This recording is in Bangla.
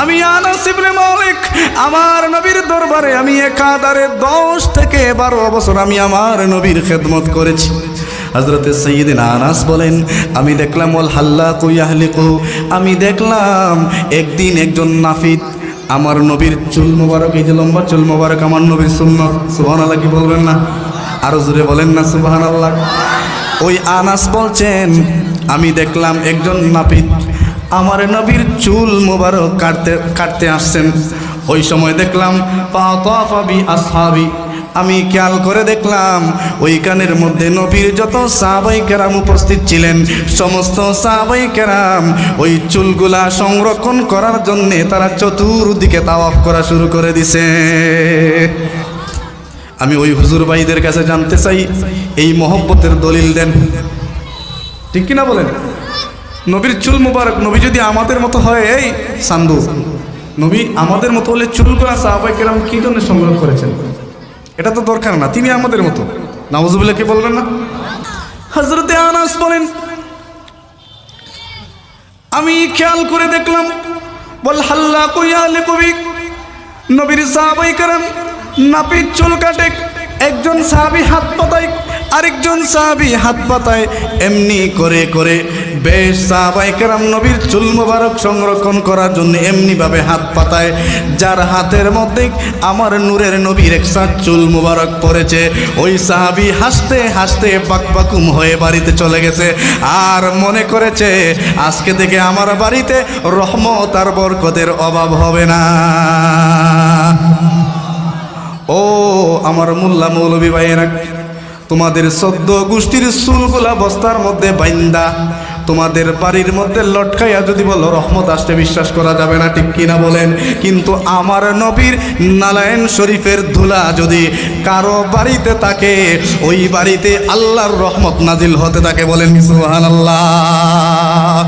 আমি আনাস ইবনে মালিক আমার নবীর দরবারে আমি একাধারে 10 থেকে 12 বছর আমি আমার নবীর খেদমত করেছি। হযরতে সাইয়্যিদিনা আনাস বলেন, আমি দেখলাম ওয়াল হাল্লাকু ইয়াহলিকু, আমি দেখলাম একদিন একজন নাফিদ আমার নবীর চুল মোবারক, এই যে লম্বা চুল মোবারক আমার নবীর সুন্নাত, সুবহানাল্লাহ কি বলবেন না? আরো জোরে বলেন না সুবহানাল্লাহ। ওই আনাস বলছেন আমি দেখলাম একজন নাপিত আমার নবীর চুল মোবারক কাটতে আসছেন। ওই সময় দেখলাম ফাতাফা বি আসহাবি, আমি খেয়াল করে দেখলাম ওইখানের মধ্যে নবীর যত সাহাবায়ে কেরাম উপস্থিত ছিলেন সমস্ত সাহাবায়ে কেরাম ওই চুলগুলা সংরক্ষণ করার জন্য তারা চতুর্দিকে তাওয়াফ করা শুরু করে দিছে। আমি ওই হুজুর ভাইদের কাছে জানতে চাই এই মহব্বতের দলিল দেন, ঠিক কিনা বলেন? নবীর চুল মুবারক, নবী যদি আমাদের মতো হয়, এই সান্দু নবী আমাদের মতো হলে চুলগুলা সাহাবায়ে কেরাম কি জন্য সংগ্রহ করেছেন? এটা তো দরকার না, তিনি আমাদের মতো। নাউজুবিল্লাহ কি বলবেন না? হযরতে আনাস বলেন আমি খেয়াল করে দেখলাম বল হাল্লাকু ইয়াহলিকু বি, নবীর সাহাবায়ে কেরাম নাপিত চুল কাটে, একজন সাহাবী হাত পাতায়, আরেকজন সাহাবী হাত পাতায়, এমনি করে করে বেশ সাহাবায়ে কেরাম নবীর চুল মোবারক সংরক্ষণ করার জন্য এমনি ভাবে হাত পাতায়, যার হাতের মধ্যে আমার নূরের নবীর একসাথ চুল মোবারক পড়েছে ওই সাহাবী হাসতে হাসতে বাকবাকুম হয়ে বাড়িতে চলে গেছে আর মনে করেছে আজকে থেকে আমার বাড়িতে রহমত আর বরকতের অভাব হবে না। ও আমার মোল্লা মৌলবী ভাইয়েরা, তোমাদের 14 গোষ্ঠীর চুলগুলা বস্তার মধ্যে বাইন্দা তোমাদের বাড়ির মধ্যে লটকাইয়া যদি বলো রহমত আসতে বিশ্বাস করা যাবে না, ঠিক কিনা বলেন? কিন্তু আমার নবীর নালায়েন শরীফের ধুলা যদি কারো বাড়িতে থাকে ওই বাড়িতে আল্লাহর রহমত নাজিল হতে থাকে, বলেন সুবহানাল্লাহ।